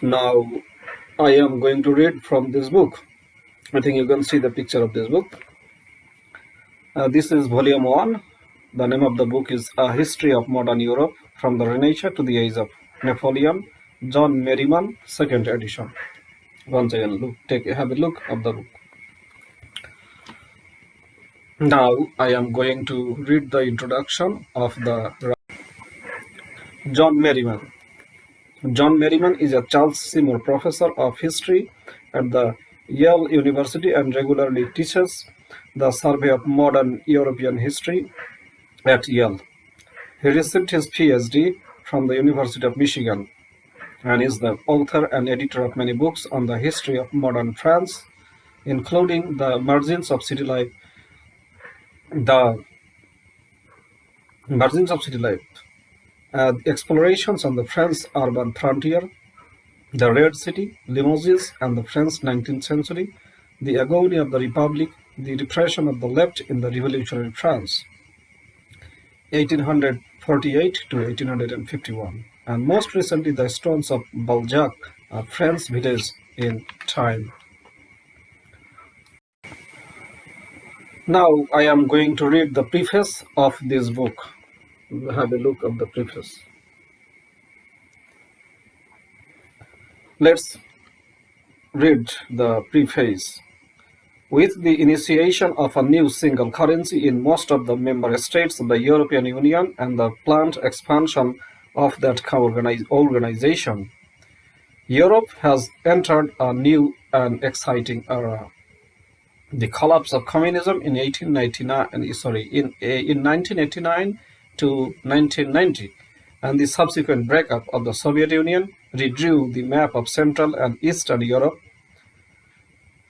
Now I am going to read from this book. I think you can see the picture of this book. This is volume 1. The name of the book is A History of Modern Europe from the Renaissance to the Age of Napoleon, John Merriman, second edition. Once again, have a look of the book. Now I am going to read the introduction of the John Merriman. John Merriman is a Charles Seymour Professor of History at the Yale University and regularly teaches the Survey of Modern European History at Yale. He received his PhD from the University of Michigan and is the author and editor of many books on the history of modern France, including The Margins of City Life, Explorations on the French Urban Frontier, The Red City, Limoges and the French 19th Century, The Agony of the Republic, The Repression of the Left in the Revolutionary France, 1848 to 1851, and most recently The Stones of Balzac, a French village in time. Now I am going to read the preface of this book. Have a look of the preface. Let's read the preface. With the initiation of a new single currency in most of the member states of the European Union and the planned expansion of that organization, Europe has entered a new and exciting era. The collapse of communism in 1989 to 1990 and the subsequent breakup of the Soviet Union redrew the map of Central and Eastern Europe,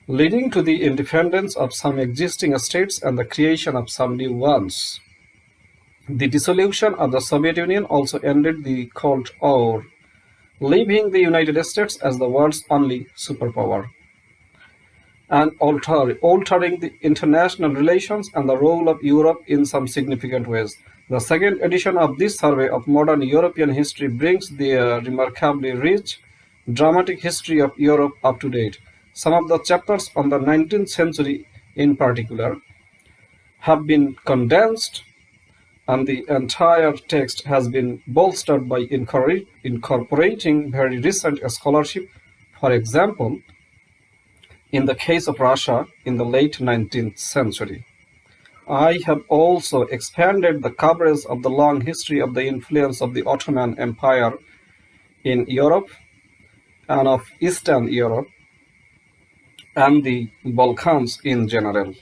leading to the independence of some existing states and the creation of some new ones. The dissolution of the Soviet Union also ended the Cold War, leaving the United States as the world's only superpower, and altering the international relations and the role of Europe in some significant ways. The second edition of this survey of modern European history brings the remarkably rich, dramatic history of Europe up to date. Some of the chapters on the 19th century in particular have been condensed, and the entire text has been bolstered by incorporating very recent scholarship. For example, in the case of Russia in the late 19th century. I have also expanded the coverage of the long history of the influence of the Ottoman Empire in Europe and of Eastern Europe and the Balkans in general.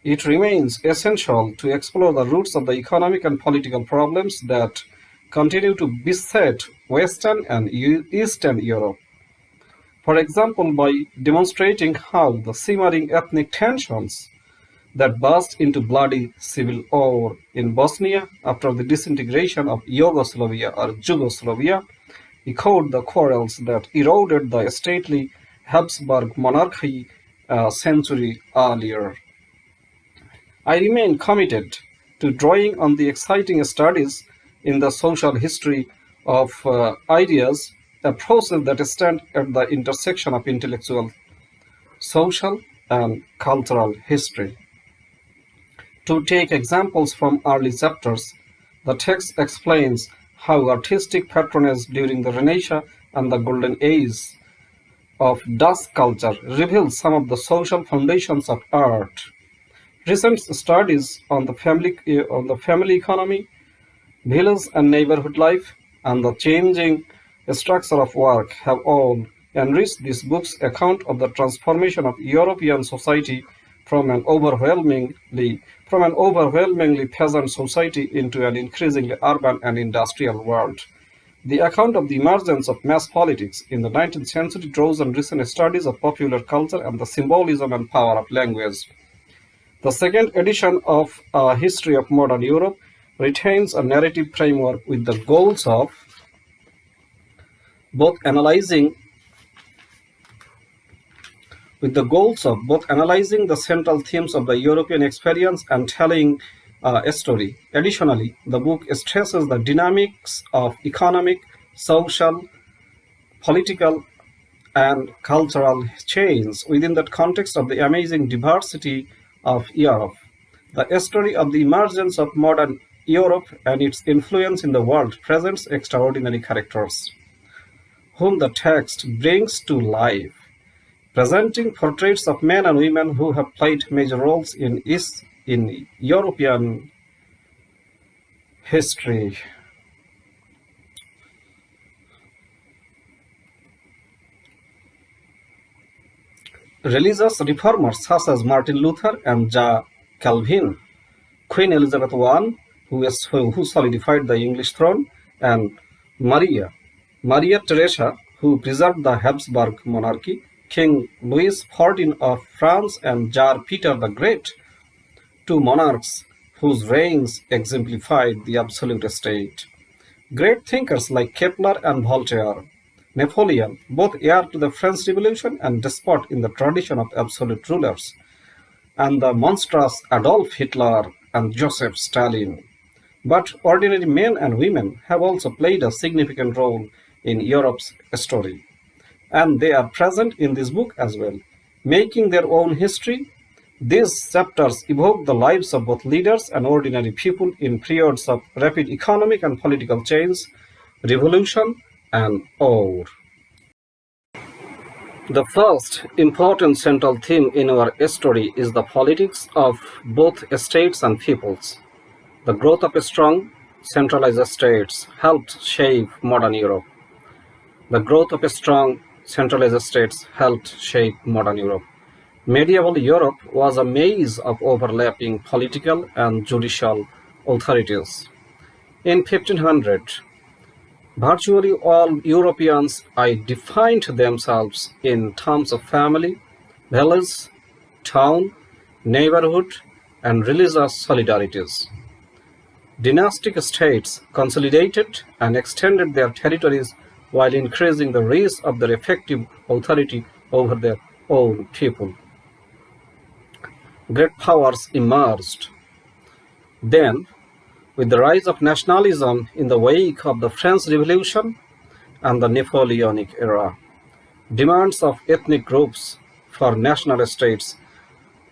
It remains essential to explore the roots of the economic and political problems that continue to beset Western and Eastern Europe. For example, by demonstrating how the simmering ethnic tensions that burst into bloody civil war in Bosnia after the disintegration of Yugoslavia echoed the quarrels that eroded the stately Habsburg monarchy a century earlier. I remain committed to drawing on the exciting studies in the social history of ideas, a process that stands at the intersection of intellectual, social, and cultural history. To take examples from early chapters, the text explains how artistic patronage during the Renaissance and the Golden Age of Dutch culture reveals some of the social foundations of art. Recent studies on the family economy, village and neighborhood life, and the changing structure of work have all enriched this book's account of the transformation of European society from an overwhelmingly peasant society into an increasingly urban and industrial world. The account of the emergence of mass politics in the 19th century draws on recent studies of popular culture and the symbolism and power of language. The second edition of A History of Modern Europe retains a narrative framework with the goals of both analyzing the central themes of the European experience and telling a story. Additionally, the book stresses the dynamics of economic, social, political, and cultural change within that context of the amazing diversity of Europe. The story of the emergence of modern Europe and its influence in the world presents extraordinary characters, whom the text brings to life, presenting portraits of men and women who have played major roles in European history. Religious reformers such as Martin Luther and John Calvin, Queen Elizabeth I, who solidified the English throne, and Maria Theresa, who preserved the Habsburg monarchy, King Louis XIV of France, and Tsar Peter the Great, two monarchs whose reigns exemplified the absolute state. Great thinkers like Kepler and Voltaire, Napoleon, both heir to the French Revolution and despot in the tradition of absolute rulers, and the monstrous Adolf Hitler and Joseph Stalin. But ordinary men and women have also played a significant role in Europe's story, and they are present in this book as well, making their own history. These chapters evoke the lives of both leaders and ordinary people in periods of rapid economic and political change, revolution, and war. The first important central theme in our story is the politics of both states and peoples. The growth of strong, centralized states helped shape modern Europe. The growth of strong, centralized states helped shape modern Europe. Medieval Europe was a maze of overlapping political and judicial authorities. In 1500, virtually all Europeans defined themselves in terms of family, village, town, neighborhood, and religious solidarities. Dynastic states consolidated and extended their territories while increasing the reach of their effective authority over their own people. Great powers emerged. Then, with the rise of nationalism in the wake of the French Revolution and the Napoleonic era, demands of ethnic groups for national states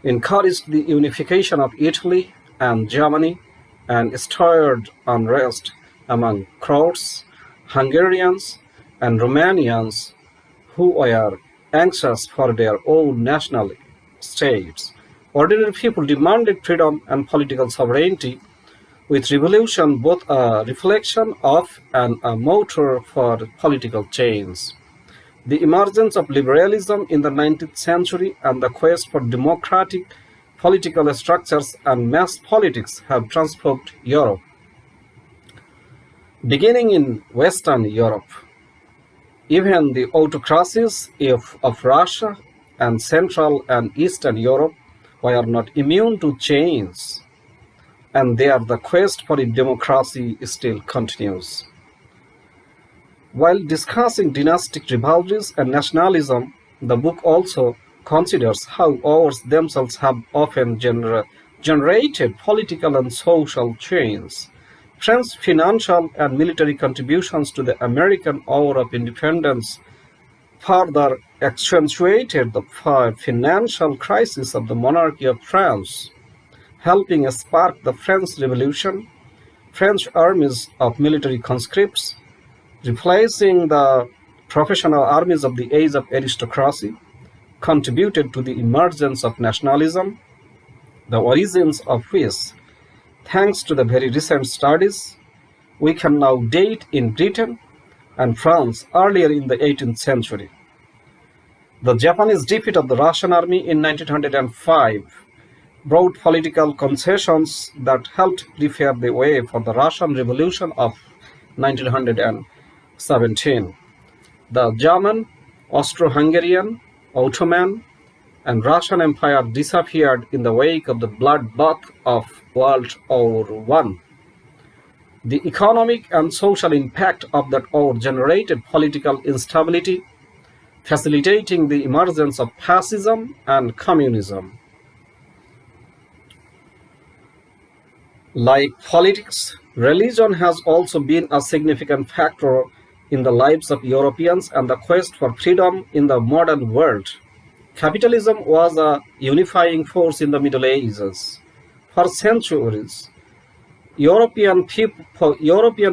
encouraged the unification of Italy and Germany and stirred unrest among Croats, Hungarians, and Romanians who were anxious for their own national states. Ordinary people demanded freedom and political sovereignty, with revolution both a reflection of and a motor for political change. The emergence of liberalism in the 19th century and the quest for democratic political structures and mass politics have transformed Europe. Beginning in Western Europe, even the autocracies of Russia and Central and Eastern Europe were not immune to change, and there the quest for democracy still continues. While discussing dynastic rivalries and nationalism, the book also considers how wars themselves have often generated political and social change. France's financial and military contributions to the American War of Independence further accentuated the financial crisis of the monarchy of France, helping spark the French Revolution. French armies of military conscripts, replacing the professional armies of the age of aristocracy, contributed to the emergence of nationalism, the origins of which, thanks to the very recent studies, we can now date in Britain and France earlier in the 18th century. The Japanese defeat of the Russian army in 1905 brought political concessions that helped prepare the way for the Russian Revolution of 1917. The German, Austro-Hungarian, Ottoman, and Russian Empire disappeared in the wake of the bloodbath of World War I. The economic and social impact of that war generated political instability, facilitating the emergence of fascism and communism. Like politics, religion has also been a significant factor in the lives of Europeans and the quest for freedom in the modern world. Capitalism was a unifying force in the Middle Ages. For centuries, European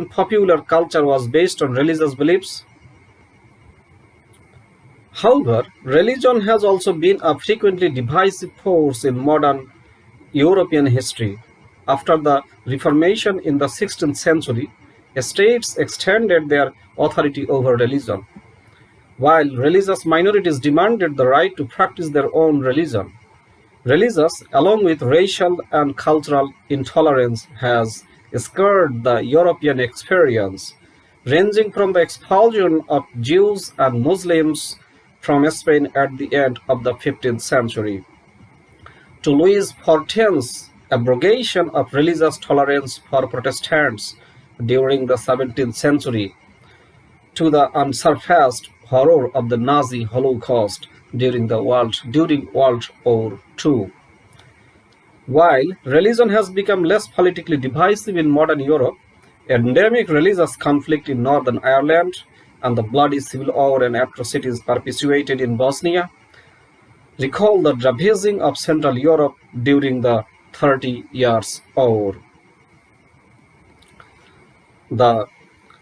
popular culture was based on religious beliefs. However, religion has also been a frequently divisive force in modern European history. After the Reformation in the 16th century, states extended their authority over religion, while religious minorities demanded the right to practice their own religion. Religious, along with racial and cultural intolerance, has scarred the European experience, ranging from the expulsion of Jews and Muslims from Spain at the end of the 15th century to Louis XIV's abrogation of religious tolerance for Protestants during the 17th century, to the unsurpassed horror of the Nazi Holocaust during World War II. While religion has become less politically divisive in modern Europe, endemic religious conflict in Northern Ireland and the bloody civil war and atrocities perpetuated in Bosnia recall the ravaging of Central Europe during the 30 Years' War. The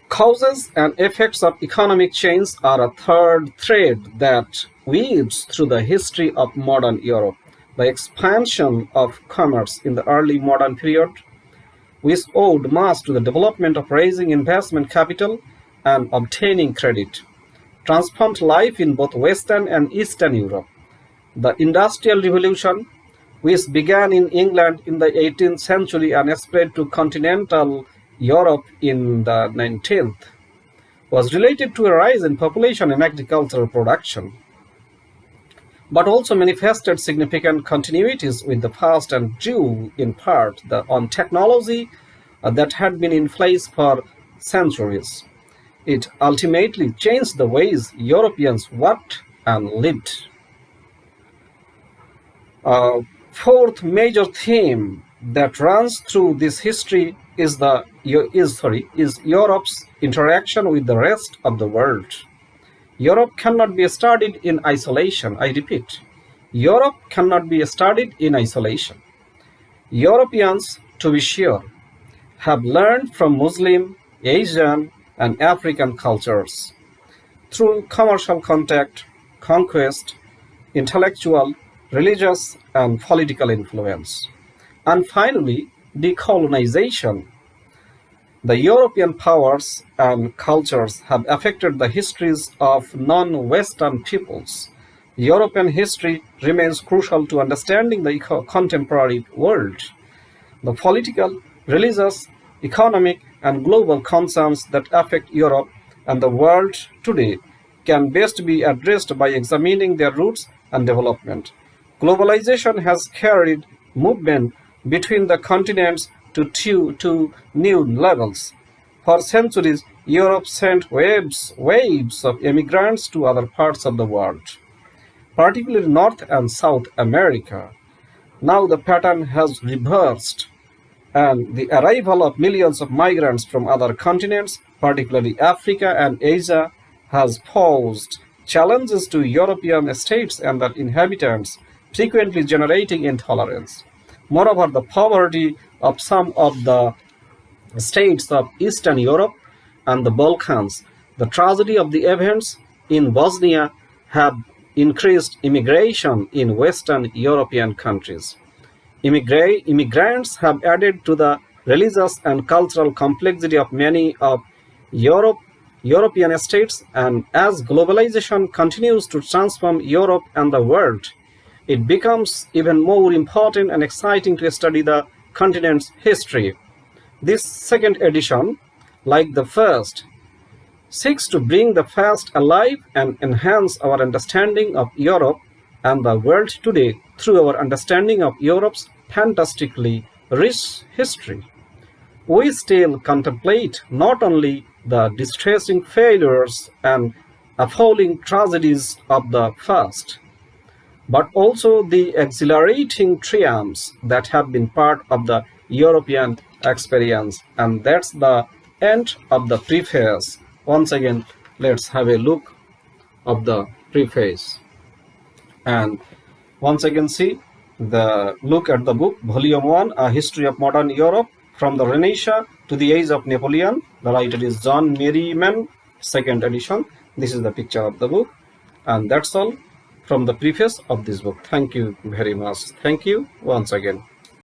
causes and effects of economic change are a third thread that weaves through the history of modern Europe. The expansion of commerce in the early modern period, which owed much to the development of raising investment capital and obtaining credit, transformed life in both Western and Eastern Europe. The Industrial Revolution, which began in England in the 18th century and spread to continental Europe in the 19th, was related to a rise in population and agricultural production, but also manifested significant continuities with the past and drew in part on technology that had been in place for centuries. It ultimately changed the ways Europeans worked and lived. A fourth major theme that runs through this history is Europe's interaction with the rest of the world. Europe cannot be studied in isolation. I repeat, Europe cannot be studied in isolation. Europeans, to be sure, have learned from Muslim, Asian, and African cultures through commercial contact, conquest, intellectual, religious, and political influence. And finally, decolonization. The European powers and cultures have affected the histories of non-Western peoples. European history remains crucial to understanding the contemporary world. The political, religious, economic, and global concerns that affect Europe and the world today can best be addressed by examining their roots and development. Globalization has carried movement between the continents to new levels. For centuries, Europe sent waves of immigrants to other parts of the world, particularly North and South America. Now the pattern has reversed, and the arrival of millions of migrants from other continents, particularly Africa and Asia, has posed challenges to European states and their inhabitants, frequently generating intolerance. Moreover, the poverty of some of the states of Eastern Europe and the Balkans, the tragedy of the events in Bosnia have increased immigration in Western European countries. Immigrants have added to the religious and cultural complexity of many of European states, and as globalization continues to transform Europe and the world, it becomes even more important and exciting to study the continent's history. This second edition, like the first, seeks to bring the past alive and enhance our understanding of Europe and the world today through our understanding of Europe's fantastically rich history. We still contemplate not only the distressing failures and appalling tragedies of the past, but also the exhilarating triumphs that have been part of the European experience. And that's the end of the preface. Once again, let's have a look of the preface. And once again, see the look at the book, Volume 1, A History of Modern Europe from the Renaissance to the Age of Napoleon. The writer is John Merriman, second edition. This is the picture of the book. And that's all from the preface of this book. Thank you very much. Thank you once again.